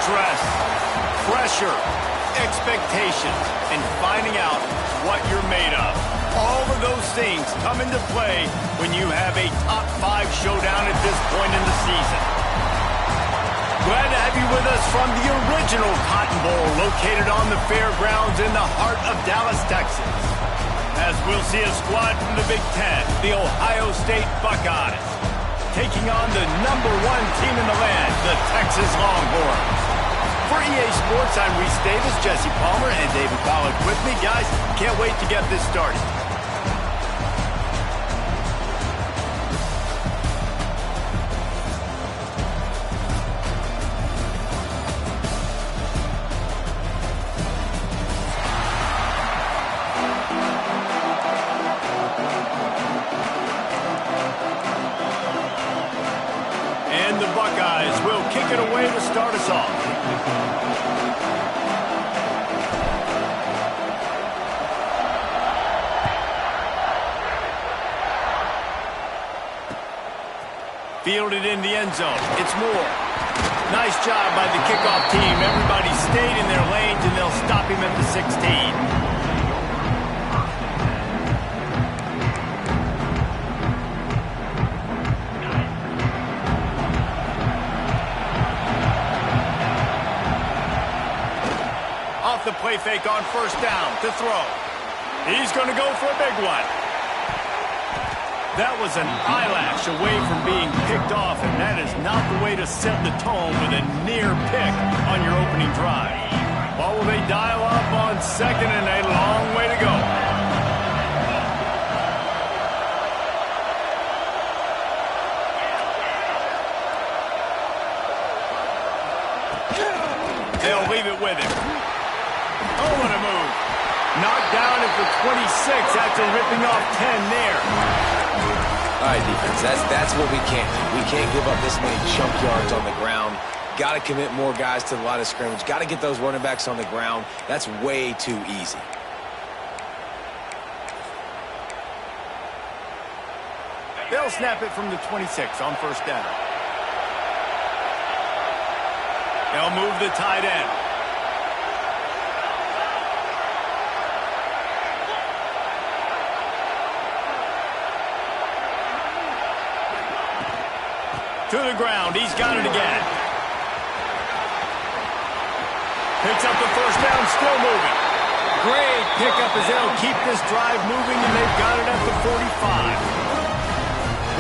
Stress, pressure, expectations, and finding out what you're made of. All of those things come into play when you have a top 5 showdown at this point in the season. Glad to have you with us from the original Cotton Bowl located on the fairgrounds in the heart of Dallas, Texas. As we'll see a squad from the Big Ten, the Ohio State Buckeyes, taking on the #1 team in the land, the Texas Longhorns. For EA Sports, I'm Reese Davis, Jesse Palmer, and David Pollack with me. Guys, can't wait to get this started. And the Buckeyes will kick it away to start us off. Fielded in the end zone. It's Moore. Nice job by the kickoff team. Everybody stayed in their lanes, and they'll stop him at the 16. Off the play fake on first down to throw. He's going to go for a big one. That was an eyelash away from being picked off, and that is not the way to set the tone with a near pick on your opening drive. What will they dial up on second, and a long way to go? They'll leave it with him. Oh, what a move. Knocked down at the 26 after ripping off 10 there. All right, defense, that's what we can't do. We can't give up this many chunk yards on the ground. Got to commit more guys to the line of scrimmage. Got to get those running backs on the ground. That's way too easy. They'll snap it from the 26 on first down. They'll move the tight end. To the ground. He's got it again. Picks up the first down, still moving. Great pickup as they'll keep this drive moving, and they've got it at the 45.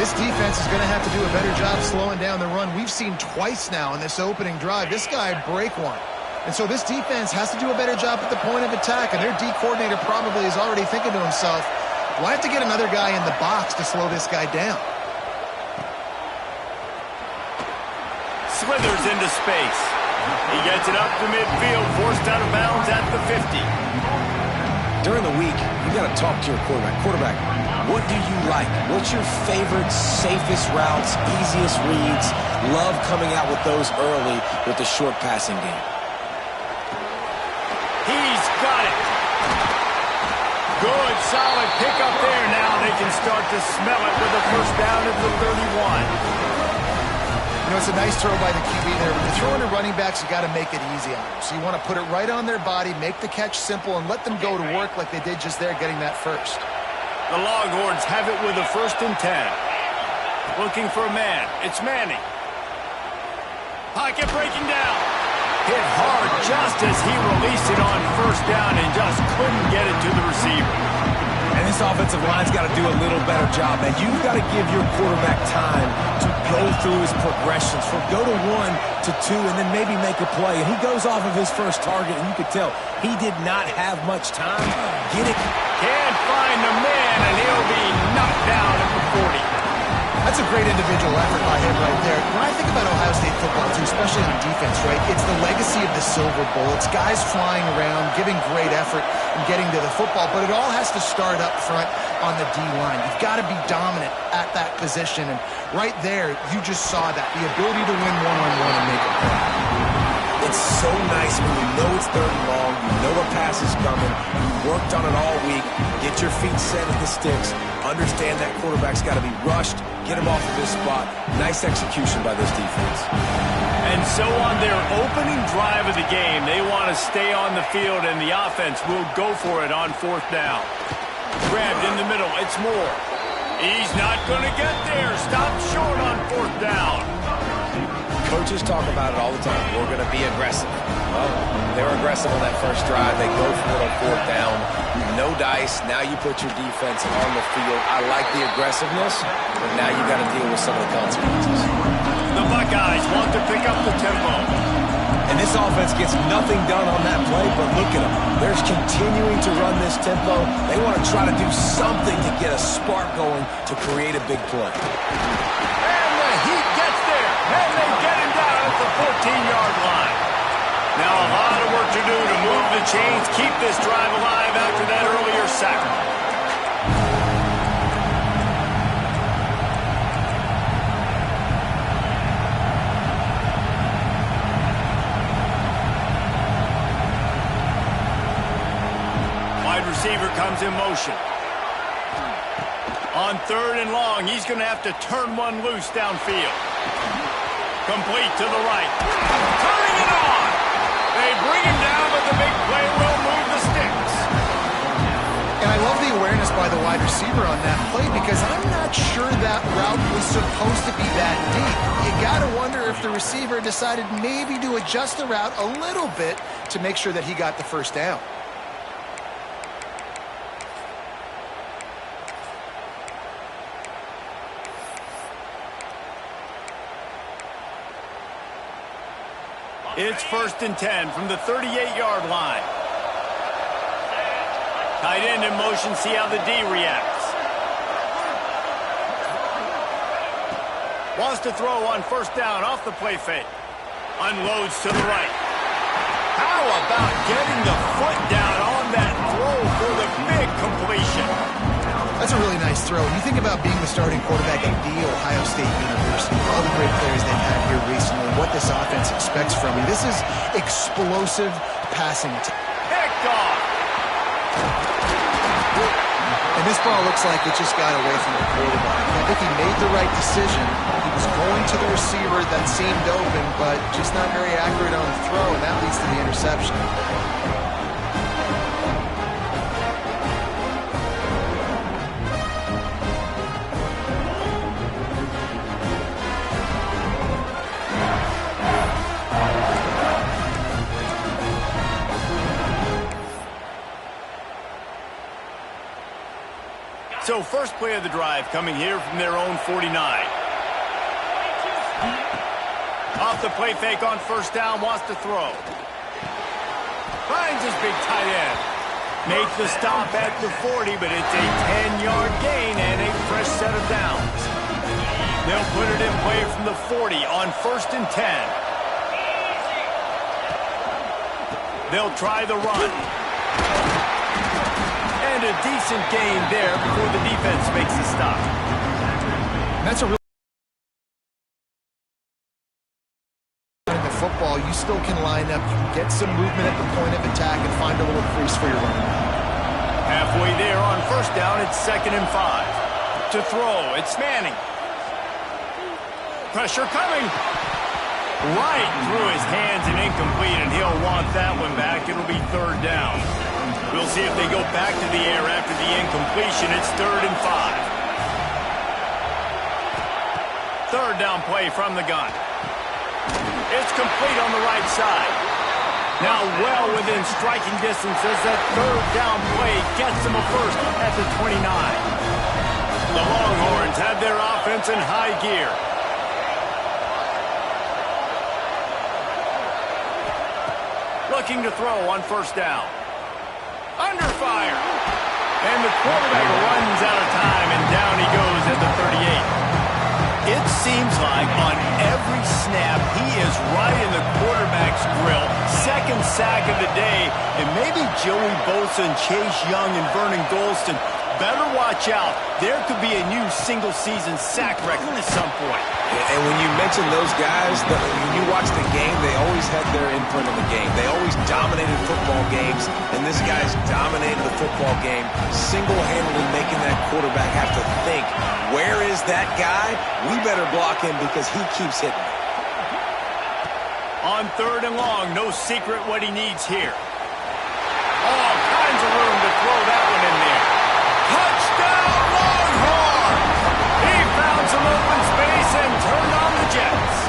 This defense is going to have to do a better job slowing down the run. We've seen twice now in this opening drive. This guy break one. And so this defense has to do a better job at the point of attack, and their D coordinator probably is already thinking to himself, do I have to get another guy in the box to slow this guy down? Slithers into space. He gets it up to midfield, forced out of bounds at the 50. During the week, you got to talk to your quarterback. Quarterback, what do you like? What's your favorite, safest routes, easiest reads? Love coming out with those early with the short passing game. He's got it. Good, solid pickup there. Now they can start to smell it with a first down at the 31. You know, it's a nice throw by the QB there. When you're throwing to running backs, you got to make it easy on them. So you want to put it right on their body, make the catch simple, and let them go to work like they did just there, getting that first. The Longhorns have it with a 1st and 10. Looking for a man. It's Manning. Pocket breaking down. Hit hard just as he released it on first down and just couldn't get it to the receiver. And this offensive line's got to do a little better job, man. You've got to give your quarterback time to go through his progressions from go to 1 to 2 and then maybe make a play. And he goes off of his first target, and you could tell he did not have much time. Get it. Can't find the man, and he'll be knocked down at the 40. That's a great individual effort by him right there. When I think about Ohio State football, too, especially on defense, right, it's the legacy of the Silver Bowl. It's guys flying around, giving great effort and getting to the football, but it all has to start up front on the D-line. You've got to be dominant at that position, and right there, you just saw that, the ability to win one-on-one and make a play. It's so nice when you know it's 3rd and long, you know a pass is coming, you worked on it all week, get your feet set at the sticks, understand that quarterback's got to be rushed, get him off of his spot. Nice execution by this defense. And so on their opening drive of the game, they want to stay on the field, and the offense will go for it on 4th down. Grabbed in the middle. It's Moore. He's not going to get there. Stop short on 4th down. Coaches talk about it all the time. We're going to be aggressive. Well, they were aggressive on that first drive. They go for it on 4th down. No dice. Now you put your defense on the field. I like the aggressiveness, but now you got to deal with some of the consequences. The Buckeyes want to pick up the tempo. And this offense gets nothing done on that play, but look at them. They're continuing to run this tempo. They want to try to do something to get a spark going to create a big play. And the Heat gets there. And they get him down at the 14-yard line. Now a lot of work to do to move the chains, keep this drive alive after that earlier sack. Wide receiver comes in motion. On 3rd and long, he's going to have to turn one loose downfield. Complete to the right. Turning it on! They bring him down, but the big play will move the sticks. And I love the awareness by the wide receiver on that play because I'm not sure that route was supposed to be that deep. You got to wonder if the receiver decided maybe to adjust the route a little bit to make sure that he got the first down. It's 1st and 10 from the 38-yard line. Tight end in motion, see how the D reacts. Wants to throw on 1st down off the play fake. Unloads to the right. How about getting the foot down on that throw for the big completion? That's a really nice throw. You think about being the starting quarterback at The Ohio State University, all the great players they've had here recently, what this offense expects from you. This is explosive passing attack. Picked off. And this ball looks like it just got away from the quarterback. I think he made the right decision. He was going to the receiver that seemed open, but just not very accurate on the throw, and that leads to the interception. So first play of the drive coming here from their own 49. Off the play fake on 1st down, wants to throw. Finds his big tight end. Makes the stop at the 40, but it's a 10-yard gain and a fresh set of downs. They'll put it in play from the 40 on 1st and 10. They'll try the run. And a decent gain there before the defense makes the stop. That's a real in the football. You still can line up. You can get some movement at the point of attack and find a little crease for your running back. Halfway there on 1st down, it's 2nd and 5. To throw, it's Manning. Pressure coming. Right through his hands and incomplete, and he'll want that one back. It'll be 3rd down. We'll see if they go back to the air after the incompletion. It's 3rd and 5. 3rd down play from the gun. It's complete on the right side. Now well within striking distance as that 3rd down play gets them a first at the 29. The Longhorns have their offense in high gear. Looking to throw on 1st down. Under fire. And the quarterback runs out of time, and down he goes at the 38. It seems like on every snap, he is right in the quarterback's grill. 2nd sack of the day, and maybe Joey Bosa and Chase Young and Vernon Gholston better watch out. There could be a new single-season sack record at some point. And when you mention those guys, when you watch the game, they always had their imprint on the game. They always dominated football games, and this guy's dominated the football game, single-handedly making that quarterback have to think, where is that guy? We better block him because he keeps hitting. On 3rd and long, no secret what he needs here. All kinds of room to throw that one in there. Touchdown, Longhorn! He found some open space and turned on the Jets.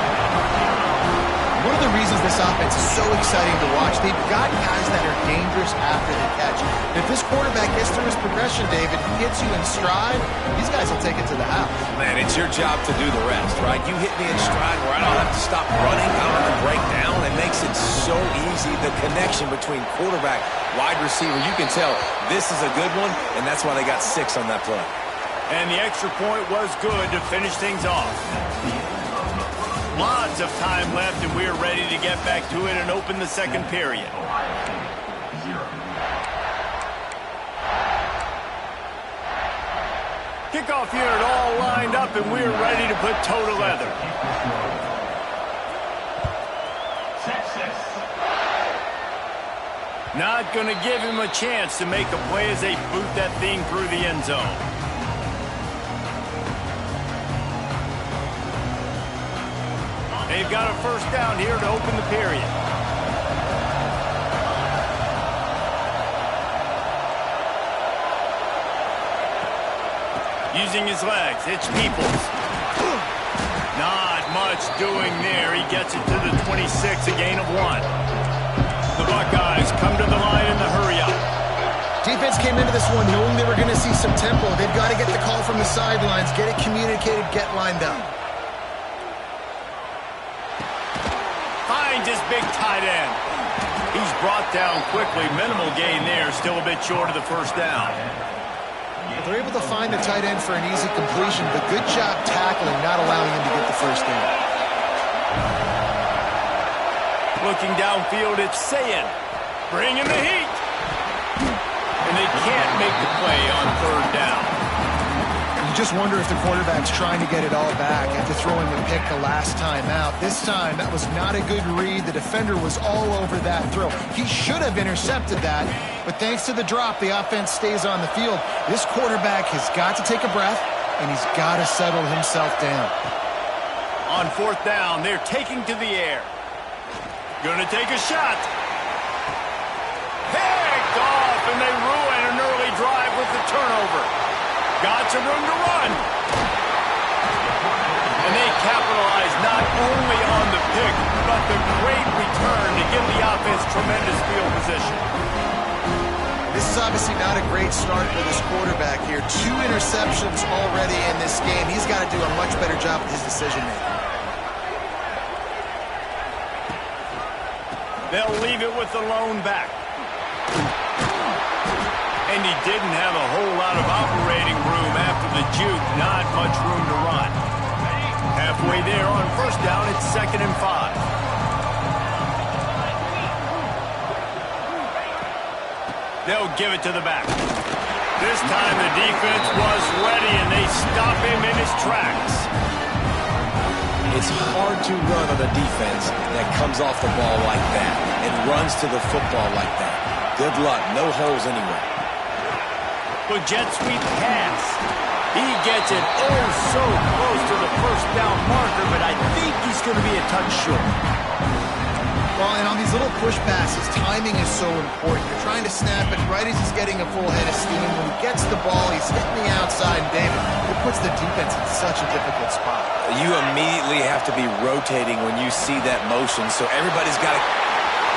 One of the reasons this offense is so exciting to watch, they've got guys that are dangerous after the catch. And if this quarterback gets through his progression, David, hits you in stride, these guys will take it to the house. Man, it's your job to do the rest, right? You hit me in stride where I don't have to stop running, I don't have to break down. It makes it so easy. The connection between quarterback, wide receiver, you can tell this is a good one, and that's why they got 6 on that play. And the extra point was good to finish things off. Lots of time left, and we're ready to get back to it and open the second period. Kickoff unit all lined up, and we're ready to put toe to leather. Not going to give him a chance to make a play as they boot that thing through the end zone. They've got a first down here to open the period. Using his legs, it's Peoples. Not much doing there. He gets it to the 26, a gain of 1. The Buckeyes come to the line in the hurry-up. Defense came into this one knowing they were going to see some tempo. They've got to get the call from the sidelines, get it communicated, get lined up. Finds his big tight end. He's brought down quickly. Minimal gain there. Still a bit short of the first down. They're able to find the tight end for an easy completion, but good job tackling, not allowing him to get the first down. Looking downfield, it's Sayin. Bringing the heat. And they can't make the play on 3rd down. You just wonder if the quarterback's trying to get it all back after throwing the pick the last time out. This time, that was not a good read. The defender was all over that throw. He should have intercepted that, but thanks to the drop, the offense stays on the field. This quarterback has got to take a breath, and he's got to settle himself down. On 4th down, they're taking to the air. Gonna take a shot. Picked off, and they ruin an early drive with the turnover. Got some room to run. And they capitalize not only on the pick, but the great return to give the offense tremendous field position. This is obviously not a great start for this quarterback here. 2 interceptions already in this game. He's got to do a much better job with his decision-making. They'll leave it with the lone back. And he didn't have a whole lot of operating room after the juke. Not much room to run. Halfway there on 1st down, it's 2nd and 5. They'll give it to the back. This time the defense was ready, and they stop him in his tracks. It's hard to run on a defense that comes off the ball like that and runs to the football like that. Good luck. No holes anywhere. But jet sweep pass. He gets it oh so close to the first down marker, but I think he's going to be a touch short. Well, and on these little push passes, timing is so important. You're trying to snap it right as he's getting a full head of steam. When he gets the ball, he's hitting the outside, and David, it puts the defense in such a difficult spot. You immediately have to be rotating when you see that motion, so everybody's got to...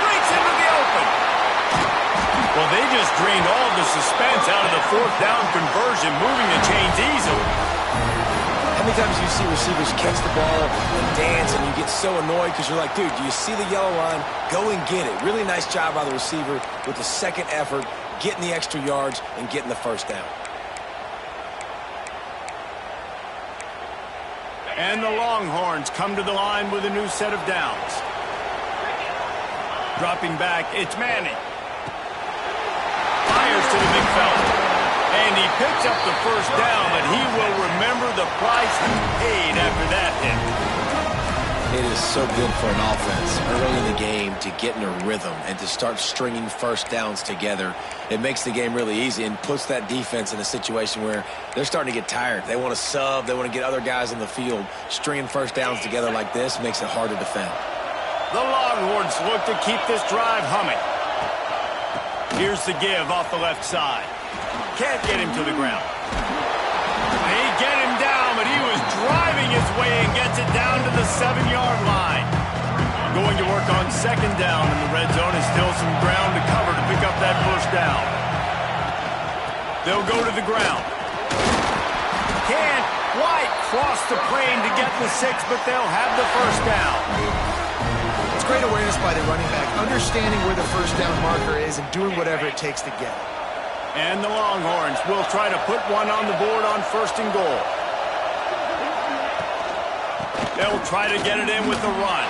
Breaks into the open. Well, they just drained all the suspense out of the 4th down conversion, moving the chains easily. How many times do you see receivers catch the ball and dance and you get so annoyed because you're like, dude, do you see the yellow line? Go and get it. Really nice job by the receiver with the second effort, getting the extra yards and getting the first down. And the Longhorns come to the line with a new set of downs. Dropping back, it's Manning. Fires to the big fella. And he picks up the first down, but he will remember the price he paid after that hit. It is so good for an offense early in the game to get in a rhythm and to start stringing first downs together. It makes the game really easy and puts that defense in a situation where they're starting to get tired. They want to sub. They want to get other guys on the field. Stringing first downs together like this makes it hard to defend. The Longhorns look to keep this drive humming. Here's the give off the left side. Can't get him to the ground. They get him down, but he was driving his way and gets it down to the 7-yard line. Going to work on second down in the red zone, and still some ground to cover to pick up that first down. They'll go to the ground. Can't quite cross the plane to get the 6, but they'll have the first down. It's great awareness by the running back, understanding where the first down marker is and doing whatever it takes to get it. And the Longhorns will try to put one on the board on first and goal. They'll try to get it in with the run.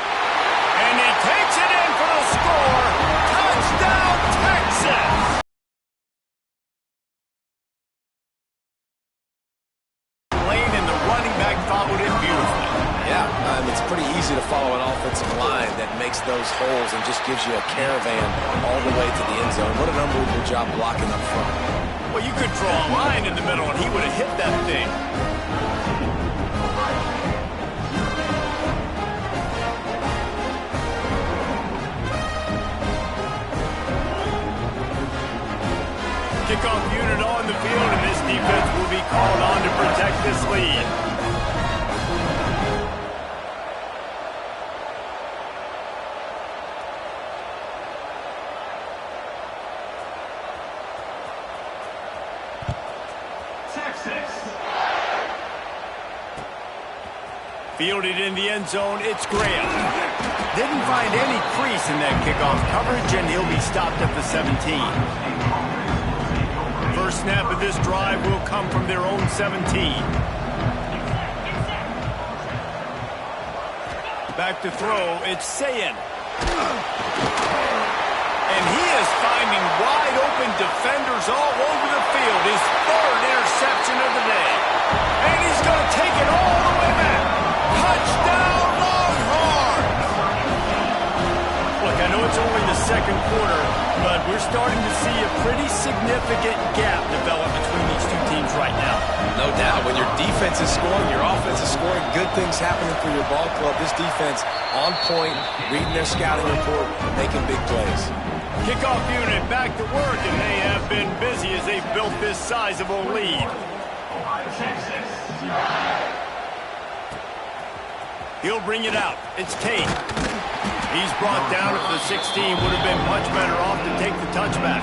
And he takes it in for the score. Touchdown, Texas! Lane and the running back followed it beautifully. Yeah, it's pretty easy to follow an offensive line that makes those holes and just gives you a caravan all the way to the end zone. What an unbelievable job blocking up front. Well, you could draw a line in the middle, and he would have hit that thing. Kickoff unit on the field, and this defense will be called on to protect this lead. Fielded in the end zone, it's Graham. Didn't find any crease in that kickoff coverage, and he'll be stopped at the 17. First snap of this drive will come from their own 17. Back to throw, it's Sayin. And he is finding wide open defenders all over the field. His third interception of the day. And he's going to take it all the way back. Touchdown, Longhorns! Look, I know it's only the second quarter, but we're starting to see a pretty significant gap develop between these two teams right now. No doubt. When your defense is scoring, your offense is scoring, good things happening for your ball club. This defense on point, reading their scouting report, making big plays. Kickoff unit back to work, and they have been busy as they've built this sizable lead. He'll bring it out. It's Tate. He's brought down at the 16. Would have been much better off to take the touchback.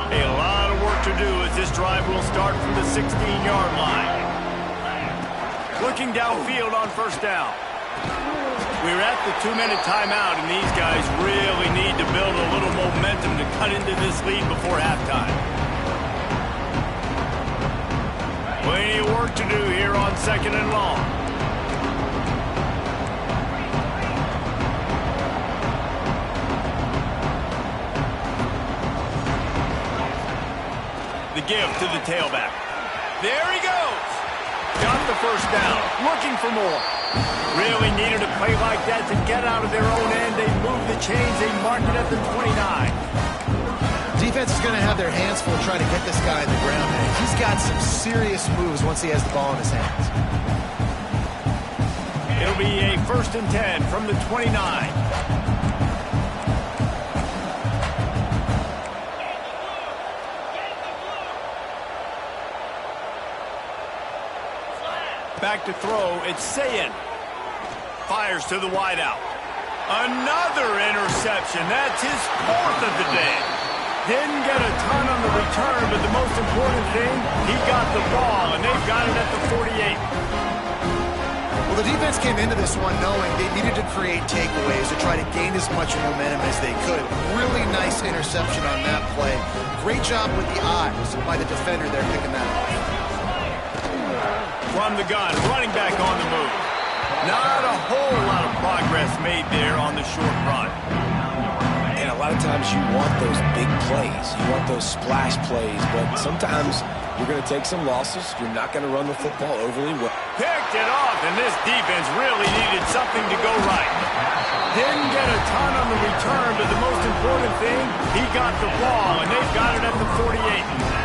A lot of work to do as this drive will start from the 16-yard line. Looking downfield on first down. We're at the 2-minute timeout, and these guys really need to build a little momentum to cut into this lead before halftime. Plenty of work to do here on second and long. The give to the tailback. There he goes. Got the first down, looking for more. Really needed a play like that to get out of their own end. They move the chains, they mark it at the 29. Defense is going to have their hands full trying to get this guy on the ground. And he's got some serious moves once he has the ball in his hands. It'll be a 1st and 10 from the 29. Back to throw, it's Sayin. Fires to the wideout. Another interception. That's his 4th of the day. Didn't get a ton on the return, but the most important thing, he got the ball, and they've got it at the 48. Well, the defense came into this one knowing they needed to create takeaways to try to gain as much momentum as they could. Really nice interception on that play. Great job with the eyes by the defender there picking that off. From the gun, running back on the move. Not a whole lot of progress made there on the short run. And a lot of times you want those big plays. You want those splash plays, but sometimes you're going to take some losses. You're not going to run the football overly well. Picked it off, and and this defense really needed something to go right. Didn't get a ton on the return, but the most important thing, he got the ball, and they've got it at the 48.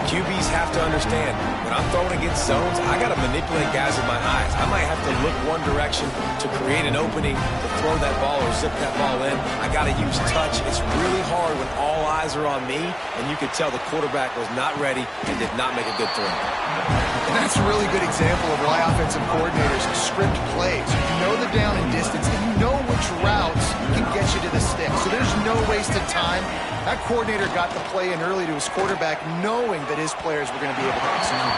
QBs have to understand, when I'm throwing against zones, I got to manipulate guys with my eyes. I might have to look one direction to create an opening to throw that ball or zip that ball in. I got to use touch. It's really hard when all eyes are on me, and you could tell the quarterback was not ready and did not make a good throw. And that's a really good example of why offensive coordinators script plays. You know the down and distance, and you know which routes can get you to the stick. So there's no wasted time. That coordinator got the play in early to his quarterback, knowing that his players were going to be able to execute.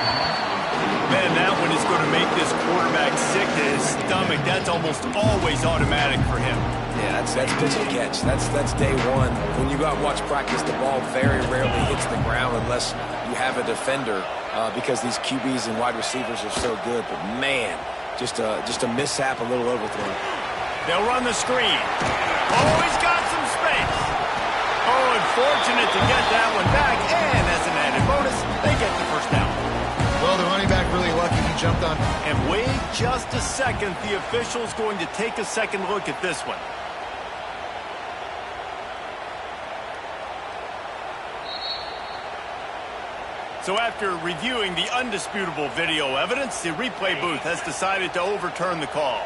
Man, that one is going to make this quarterback sick to his stomach. That's almost always automatic for him. Yeah, that's pitch and catch. That's day one. When you go out and watch practice, the ball very rarely hits the ground unless you have a defender because these QBs and wide receivers are so good. But, man, just a mishap, a little overthrow. They'll run the screen. Oh, he's got some space. Oh, unfortunate to get that one back. And as an added bonus, they get the first down. Well, the running back really lucky he jumped on. And wait just a second. The official's going to take a second look at this one. So after reviewing the undisputable video evidence, the replay booth has decided to overturn the call.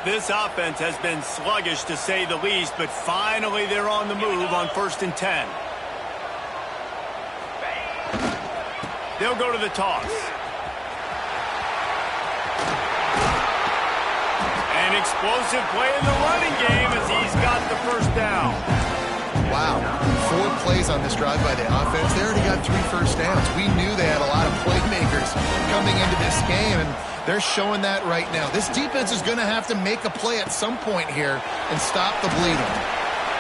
This offense has been sluggish to say the least, but finally they're on the move on 1st and 10. They'll go to the toss. An explosive play in the running game as he's got the first down. Wow, 4 plays on this drive by the offense. They already got 3 first downs. We knew they had a lot of playmakers coming into this game, and they're showing that right now. This defense is going to have to make a play at some point here and stop the bleeding.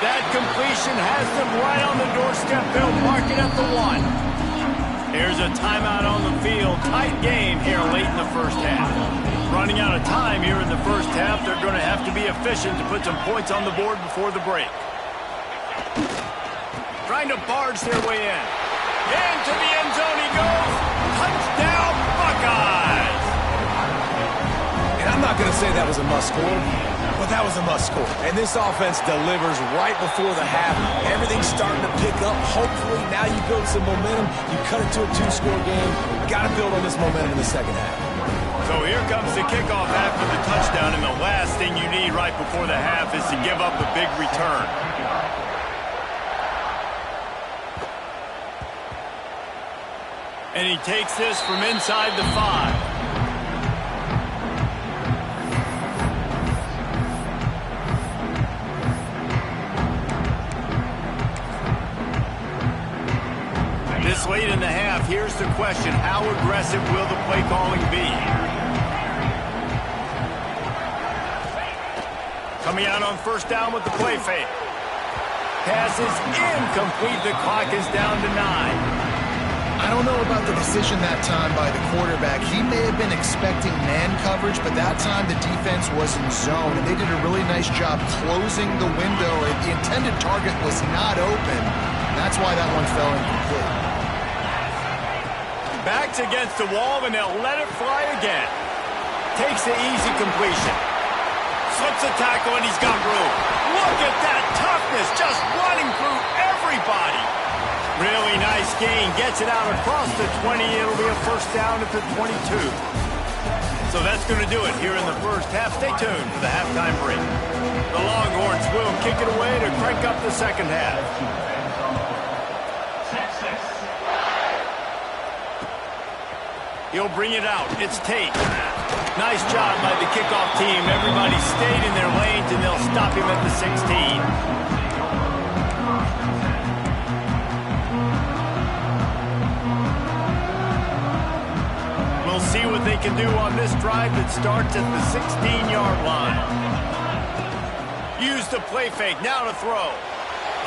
That completion has them right on the doorstep. They'll mark it at the 1. Here's a timeout on the field. Tight game here late in the first half. Running out of time here in the first half. They're going to have to be efficient to put some points on the board before the break. Trying to barge their way in. Into the end zone he goes. Touchdown, Buckeyes! And I'm not going to say that was a must-score, but that was a must-score. And this offense delivers right before the half. Everything's starting to pick up. Hopefully now you build some momentum. You cut it to a 2-score game. Got to build on this momentum in the second half. So here comes the kickoff after the touchdown, and the last thing you need right before the half is to give up a big return. And he takes this from inside the 5. This late in the half, here's the question. How aggressive will the play calling be? Coming out on 1st down with the play fake. Pass is incomplete. The clock is down to 9. I don't know about the decision that time by the quarterback. He may have been expecting man coverage, but that time the defense was in zone, and they did a really nice job closing the window. The intended target was not open. That's why that one fell incomplete. Backs against the wall, and they'll let it fly again. Takes the easy completion. Slips a tackle, and he's got room. Look at that toughness, just running through everybody. Really nice gain. Gets it out across the 20. It'll be a first down at the 22. So that's going to do it here in the first half. Stay tuned for the halftime break. The Longhorns will kick it away to crank up the second half. He'll bring it out. It's Tate. Nice job by the kickoff team. Everybody stayed in their lanes, and they'll stop him at the 16. We'll see what they can do on this drive that starts at the 16-yard line. Use the play fake. Now to throw.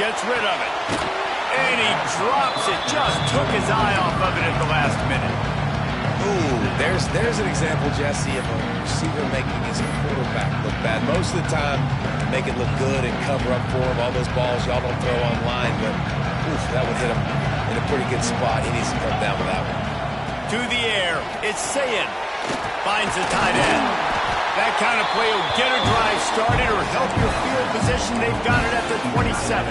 Gets rid of it. And he drops it. Just took his eye off of it at the last minute. Ooh, there's an example, Jesse, of a receiver making his quarterback look bad. Most of the time, make it look good and cover up for him. All those balls y'all don't throw online, but oof, that would hit him in a pretty good spot. He needs to come down with that one. To the air, it's Sayin. Finds the tight end. That kind of play will get a drive started or help your field position. They've got it at the 27.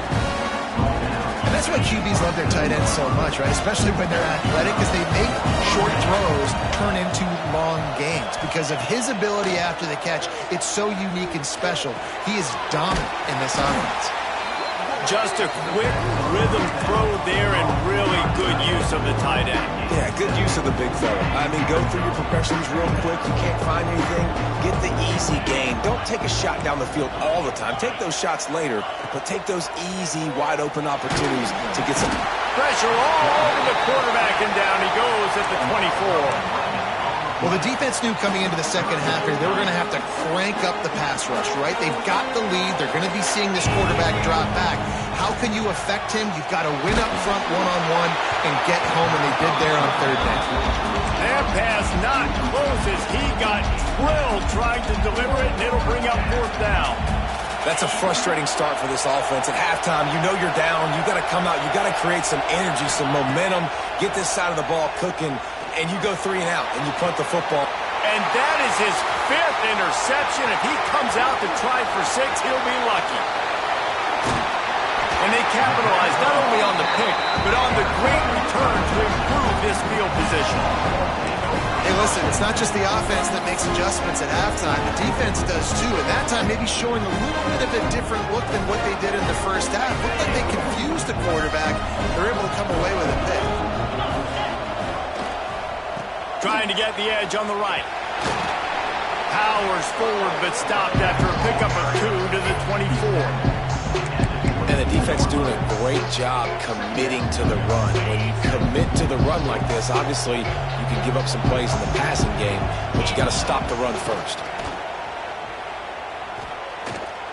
And that's why QBs love their tight ends so much, right? Especially when they're athletic, because they make short throws turn into long gains. Because of his ability after the catch, it's so unique and special. He is dominant in this offense. Just a quick rhythm throw there and really good use of the tight end. Yeah, good use of the big fella. I mean, go through your progressions real quick. You can't find anything. Get the easy gain. Don't take a shot down the field all the time. Take those shots later, but take those easy, wide-open opportunities to get some pressure all over the quarterback, and down he goes at the 24. Well, the defense knew coming into the second half here they were going to have to crank up the pass rush, right? They've got the lead. They're going to be seeing this quarterback drop back. How can you affect him? You've got to win up front one-on-one and get home, and they did there on third down. That pass not close as he got drilled trying to deliver it, and it'll bring up fourth down. That's a frustrating start for this offense. At halftime, you know you're down. You got to come out. You got to create some energy, some momentum, get this side of the ball cooking, and you go 3 and out, and you punt the football. And that is his 5th interception. If he comes out to try for 6, he'll be lucky. And they capitalize not only on the pick, but on the great return to improve this field position. Hey, listen, it's not just the offense that makes adjustments at halftime. The defense does too, and that time maybe showing a little bit of a different look than what they did in the first half. Looked like they confused the quarterback. They're able to come away with a pick. Trying to get the edge on the right. Powers forward, but stopped after a pickup of 2 to the 24. And the defense doing a great job committing to the run. When you commit to the run like this, obviously you can give up some plays in the passing game, but you got to stop the run first.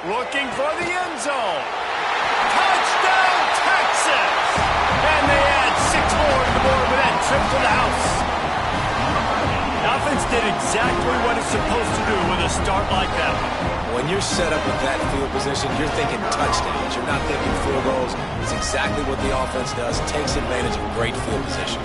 Looking for the end zone. Touchdown, Texas! And they add 6 more to the board with that trip to the house. The offense did exactly what it's supposed to do with a start like that. When you're set up with that field position, you're thinking touchdowns. You're not thinking field goals. It's exactly what the offense does. Takes advantage of great field position.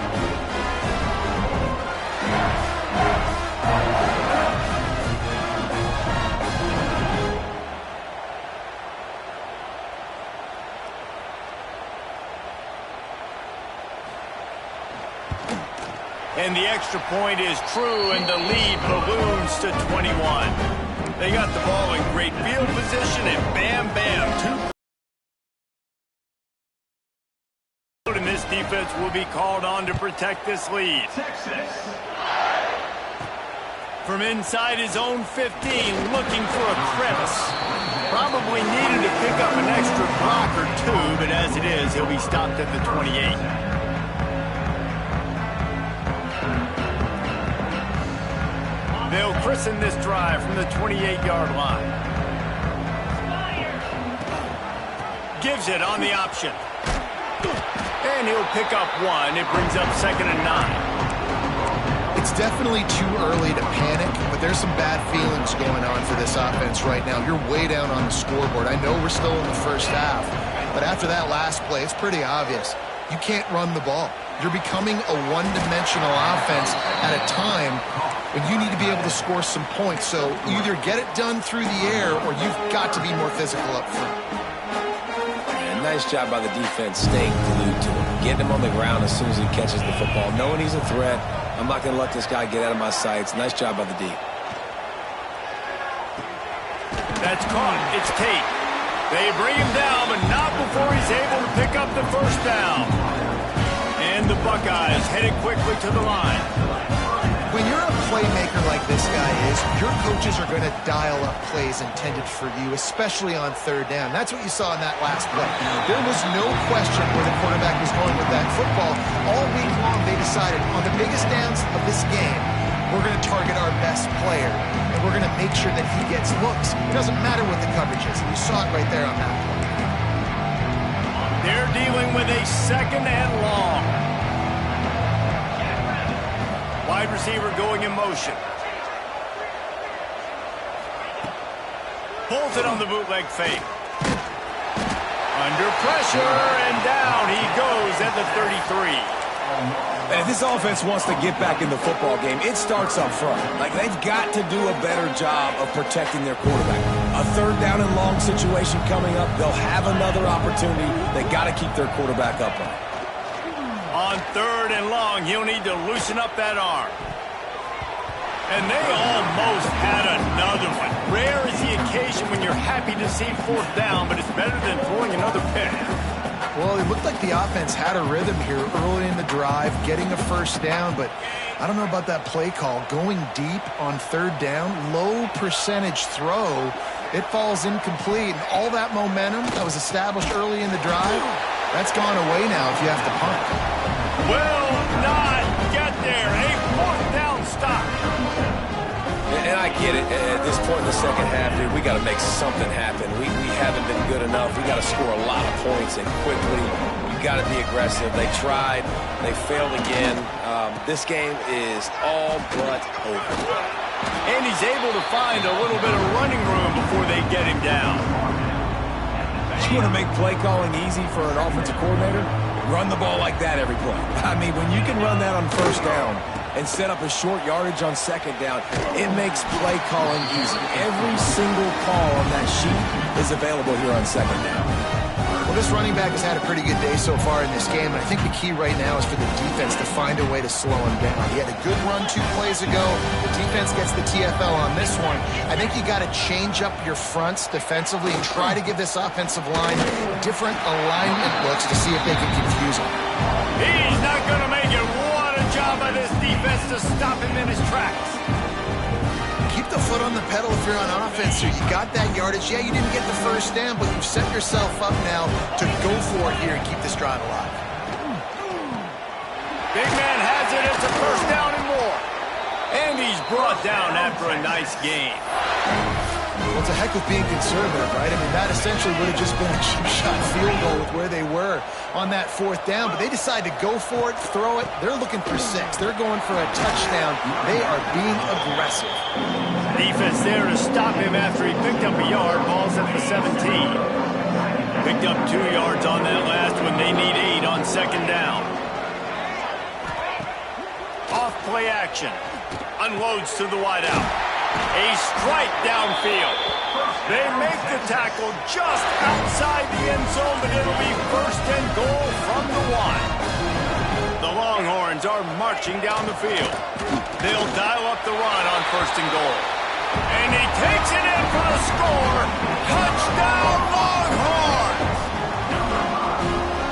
And the extra point is true, and the lead balloons to 21. They got the ball in great field position, and bam, bam, 2. And this defense will be called on to protect this lead. Texas. From inside his own 15, looking for a crevice. Probably needed to pick up an extra block or 2, but as it is, he'll be stopped at the 28. They'll christen this drive from the 28-yard line. Gives it on the option. And he'll pick up 1. It brings up 2nd and 9. It's definitely too early to panic, but there's some bad feelings going on for this offense right now. You're way down on the scoreboard. I know we're still in the first half, but after that last play, it's pretty obvious. You can't run the ball. You're becoming a one-dimensional offense at a time when you need to be able to score some points. So either get it done through the air or you've got to be more physical up front. And nice job by the defense staying glued to him. Getting him on the ground as soon as he catches the football. Knowing he's a threat, I'm not going to let this guy get out of my sights. Nice job by the D. That's caught. It's Tate. They bring him down, but not before he's able to pick up the first down. And the Buckeyes headed quickly to the line. When you're a playmaker like this guy is, your coaches are going to dial up plays intended for you, especially on third down. That's what you saw in that last play. There was no question where the quarterback was going with that football. All week long, they decided on the biggest downs of this game, we're going to target our best player, and we're going to make sure that he gets looks. It doesn't matter what the coverage is. You saw it right there on that play. They're dealing with a 2nd and long. Wide receiver going in motion. Pulls it on the bootleg fake. Under pressure, and down he goes at the 33. And if this offense wants to get back in the football game, it starts up front. Like, they've got to do a better job of protecting their quarterback. A third down and long situation coming up, they'll have another opportunity. They got to keep their quarterback upright. On third and long, he'll need to loosen up that arm. And they almost had another one. Rare is the occasion when you're happy to see fourth down, but it's better than throwing another pick. Well, it looked like the offense had a rhythm here early in the drive, getting a first down, but I don't know about that play call. Going deep on third down, low percentage throw, it falls incomplete. And all that momentum that was established early in the drive, that's gone away now if you have to punt. Will not get there. A fourth down stop. And I get it. At this point in the second half, dude, we got to make something happen. We haven't been good enough. We got to score a lot of points and quickly. You got to be aggressive. They tried. They failed again. This game is all but over. And he's able to find a little bit of running room before they get him down. You want to make play calling easy for an offensive coordinator? Run the ball like that every play. I mean, when you can run that on first down and set up a short yardage on second down, it makes play calling easy. Every single call on that sheet is available here on second down. Well, this running back has had a pretty good day so far in this game, and I think the key right now is for the defense to find a way to slow him down. He had a good run 2 plays ago. The defense gets the TFL on this one. I think you got to change up your fronts defensively and try to give this offensive line different alignment looks to see if they can confuse him. He's not going to make it. What a job by this defense to stop him in his tracks. Keep the foot on the pedal if you're on offense here. You got that yardage. Yeah, you didn't get the first down, but you've set yourself up now to go for it here and keep this drive alive. Big man has it. It's a first down and more. And he's brought down after a nice gain. Well, it's a heck of being conservative, right? I mean, that essentially would have just been a cheap shot field goal with where they were on that fourth down, but they decide to go for it, throw it. They're looking for 6. They're going for a touchdown. They are being aggressive. Defense there to stop him after he picked up a yard. Ball's at the 17. Picked up 2 yards on that last one. They need 8 on second down. Off play action. Unloads to the wideout. A strike downfield. They make the tackle just outside the end zone, but it'll be first and goal from the 1. The Longhorns are marching down the field. They'll dial up the run on first and goal. And he takes it in for the score. Touchdown, Longhorns!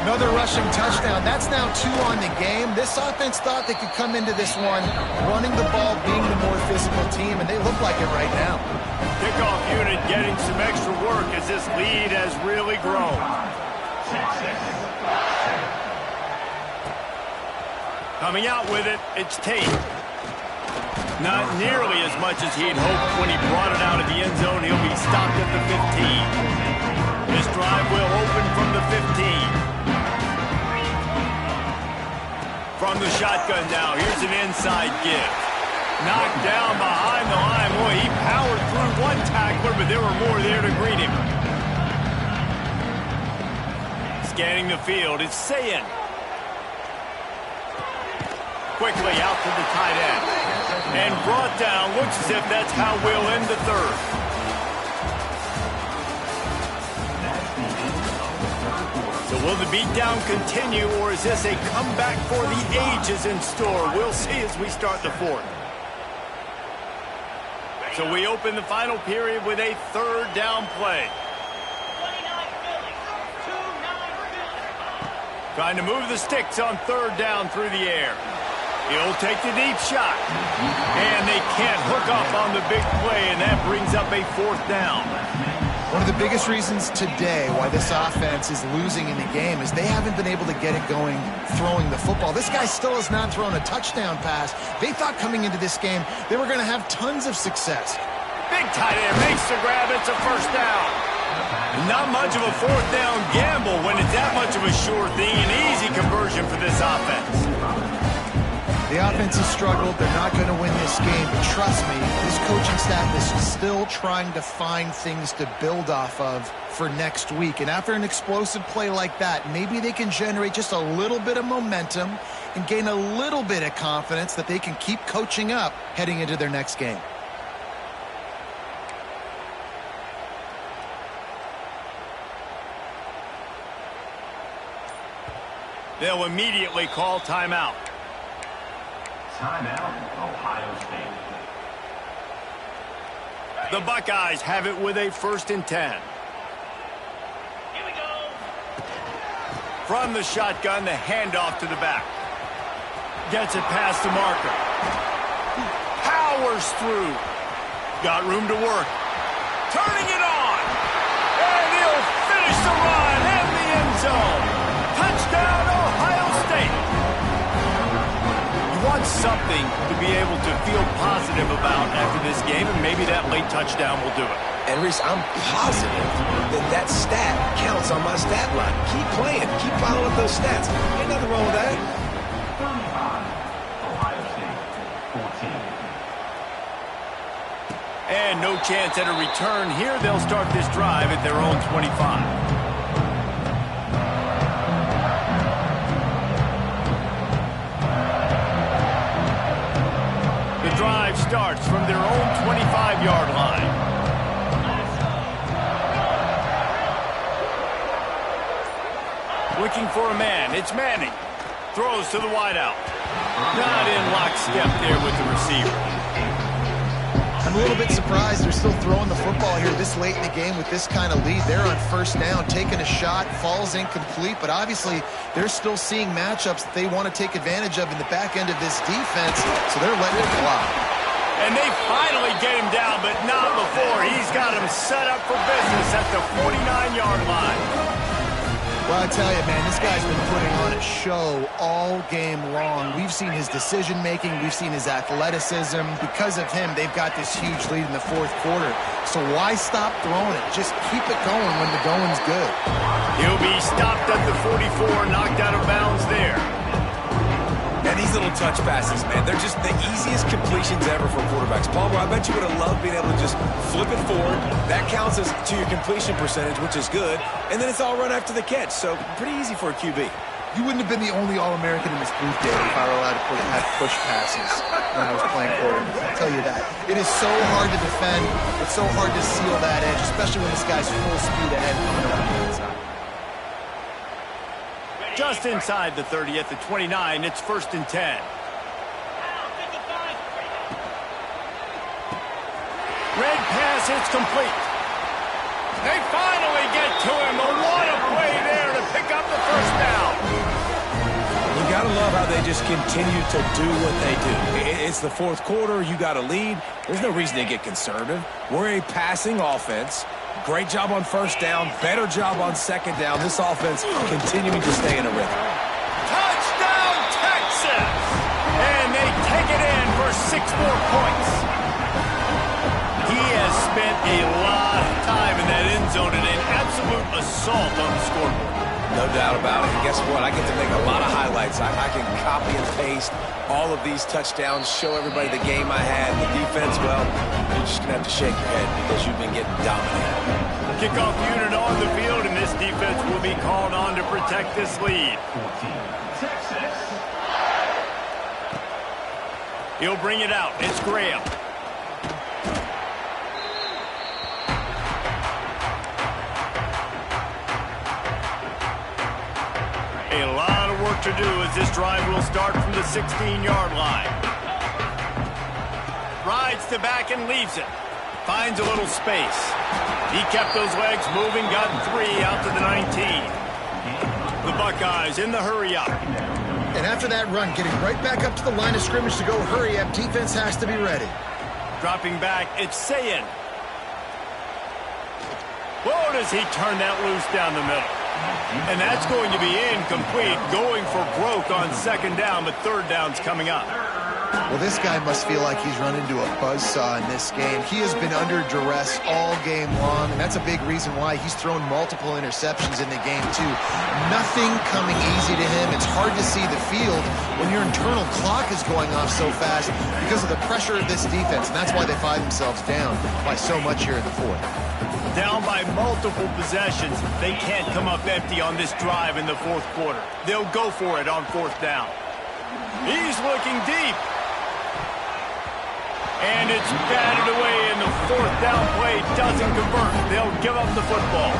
Another rushing touchdown. That's now 2 on the game. This offense thought they could come into this one running the ball, being the more physical team, and they look like it right now. Kickoff unit getting some extra work as this lead has really grown. Coming out with it, it's Tate. Not nearly as much as he'd hoped when he brought it out of the end zone. He'll be stopped at the 15. This drive will open from the 15. From the shotgun now, here's an inside give. Knocked down behind the line. Boy, he powered through one tackler, but there were more there to greet him. Scanning the field, it's Sayin. Quickly out to the tight end. And brought down, looks as if that's how we'll end the third. So will the beatdown continue, or is this a comeback for the ages in store? We'll see as we start the 4th. So we open the final period with a third down play. Trying to move the sticks on third down through the air. He'll take the deep shot. And they can't hook up on the big play, and that brings up a 4th down. One of the biggest reasons today why this offense is losing in the game is they haven't been able to get it going throwing the football. This guy still has not thrown a touchdown pass. They thought coming into this game they were going to have tons of success. Big tight end makes the grab. It's a first down. Not much of a 4th down gamble when it's that much of a sure thing. An easy conversion for this offense. The offense has struggled. They're not going to win this game. But trust me, this coaching staff is still trying to find things to build off of for next week. And after an explosive play like that, maybe they can generate just a little bit of momentum and gain a little bit of confidence that they can keep coaching up heading into their next game. They'll immediately call timeout. Timeout, Ohio State. The Buckeyes have it with a 1st and 10. Here we go. From the shotgun, the handoff to the back. Gets it past the marker. Powers through. Got room to work. Turning it on. And he'll finish the run in the end zone. Touchdown, Ohio State. You want something to be able to feel positive about after this game, and maybe that late touchdown will do it. And Reese, I'm positive that stat counts on my stat line. Keep playing. Keep following up those stats. Ain't nothing wrong with that. 35, Ohio State, 14. And no chance at a return here. They'll start this drive at their own 25. The drive starts from their own 25-yard line. Looking for a man. It's Manning. Throws to the wideout. Not in lockstep there with the receiver. I'm a little bit surprised they're still throwing the football here this late in the game with this kind of lead. They're on 1st down, taking a shot, falls incomplete, but obviously they're still seeing matchups that they want to take advantage of in the back end of this defense, so they're letting it fly. And they finally get him down, but not before. He's got him set up for business at the 49-yard line. Well, I tell you, man, this guy's been putting on a show all game long. We've seen his decision-making. We've seen his athleticism. Because of him, they've got this huge lead in the 4th quarter. So why stop throwing it? Just keep it going when the going's good. He'll be stopped at the 44, knocked out of bounds there. And these little touch passes, man, they're just the easiest completions ever for quarterbacks. Palmer, I bet you would have loved being able to just flip it forward. That counts as to your completion percentage, which is good. And then it's all run after the catch, so pretty easy for a QB. You wouldn't have been the only All-American in this booth, Dave, if I were allowed to have push passes when I was playing quarterback. I'll tell you that. It is so hard to defend. It's so hard to seal that edge, especially when this guy's full speed ahead coming around the inside. Just inside the 30 at the 29, it's 1st and 10. Red pass, it's complete. They finally get to him. What a play there to pick up the 1st down. You gotta love how they just continue to do what they do. It's the 4th quarter. You got a lead. There's no reason to get conservative. We're a passing offense. Great job on 1st down. Better job on 2nd down. This offense continuing to stay in a rhythm. Touchdown, Texas! And they take it in for 6 more points. He has spent a lot of time in that end zone in an absolute assault on the scoreboard. No doubt about it. And guess what? I get to make a lot of highlights. I can copy and paste all of these touchdowns, show everybody the game I had. The defense, well, you're just going to have to shake your head because you've been getting dominated. Kickoff unit on the field, and this defense will be called on to protect this lead. 14, Texas. He'll bring it out. It's Graham. A lot of work to do as this drive will start from the 16-yard line. Rides to back and leaves it. Finds a little space. He kept those legs moving, got 3 out to the 19. The Buckeyes in the hurry up. And after that run, getting right back up to the line of scrimmage to go hurry up, defense has to be ready. Dropping back, it's Sayin. Whoa, does he turn that loose down the middle? And that's going to be incomplete, going for broke on 2nd down, but 3rd down's coming up. Well, this guy must feel like he's run into a buzzsaw in this game. He has been under duress all game long, and that's a big reason why he's thrown multiple interceptions in the game, too. Nothing coming easy to him. It's hard to see the field when your internal clock is going off so fast because of the pressure of this defense, and that's why they find themselves down by so much here in the fourth. Down by multiple possessions, they can't come up empty on this drive in the fourth quarter. They'll go for it on fourth down. He's looking deep. And it's batted away, and the fourth down play doesn't convert. They'll give up the football.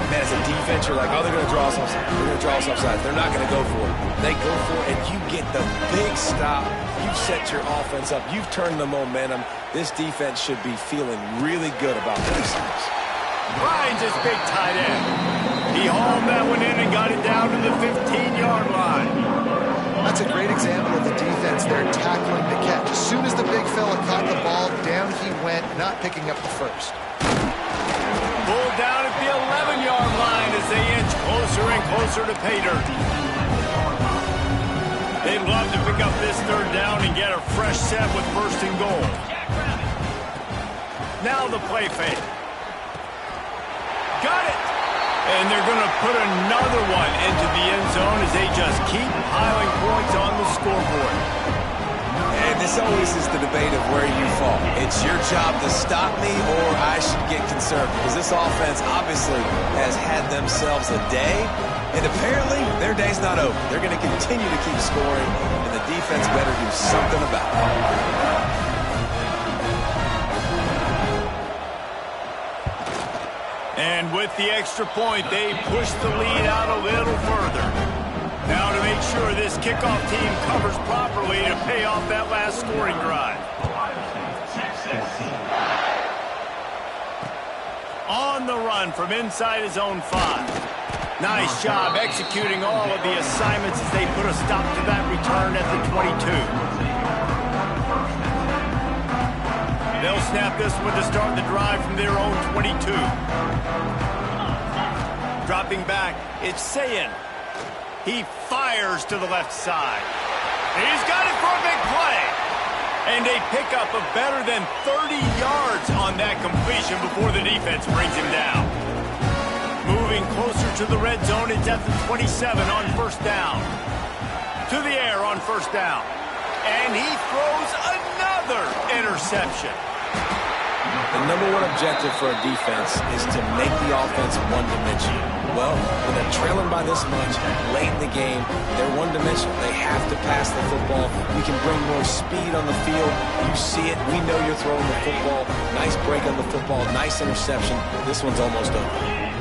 Man, as a defense, you're like, oh, they're going to draw us offside. They're going to draw us offside. They're not going to go for it. They go for it, and you get the big stop. You've set your offense up. You've turned the momentum. This defense should be feeling really good about themselves. Ryan's his big tight end. He hauled that one in and got it down to the 15-yard line. That's a great example of the defense there tackling the catch. As soon as the big fella caught the ball, down he went, not picking up the first. Pulled down at the 11-yard line as they inch closer and closer to pay dirt. They'd love to pick up this third down and get a fresh set with first and goal. Now the play fake. Got it! And they're going to put another one into the end zone as they just keep piling points on the scoreboard. And this always is the debate of where you fall. It's your job to stop me or I should get concerned because this offense obviously has had themselves a day, and apparently their day's not over. They're going to continue to keep scoring, and the defense better do something about it. And with the extra point, they push the lead out a little further. Now to make sure this kickoff team covers properly to pay off that last scoring drive. On the run from inside his own 5. Nice job executing all of the assignments as they put a stop to that return at the 22. They'll snap this one to start the drive from their own 22. Dropping back, it's Sayin. He fires to the left side. He's got it for a big play. And they pick up a better than 30 yards on that completion before the defense brings him down. Moving closer to the red zone, it's at the 27 on first down. To the air on first down. And he throws another interception. The number one objective for a defense is to make the offense one-dimensional. Well, when they're trailing by this much late in the game, they're one-dimensional. They have to pass the football. We can bring more speed on the field. You see it. We know you're throwing the football. Nice break on the football. Nice interception. This one's almost over.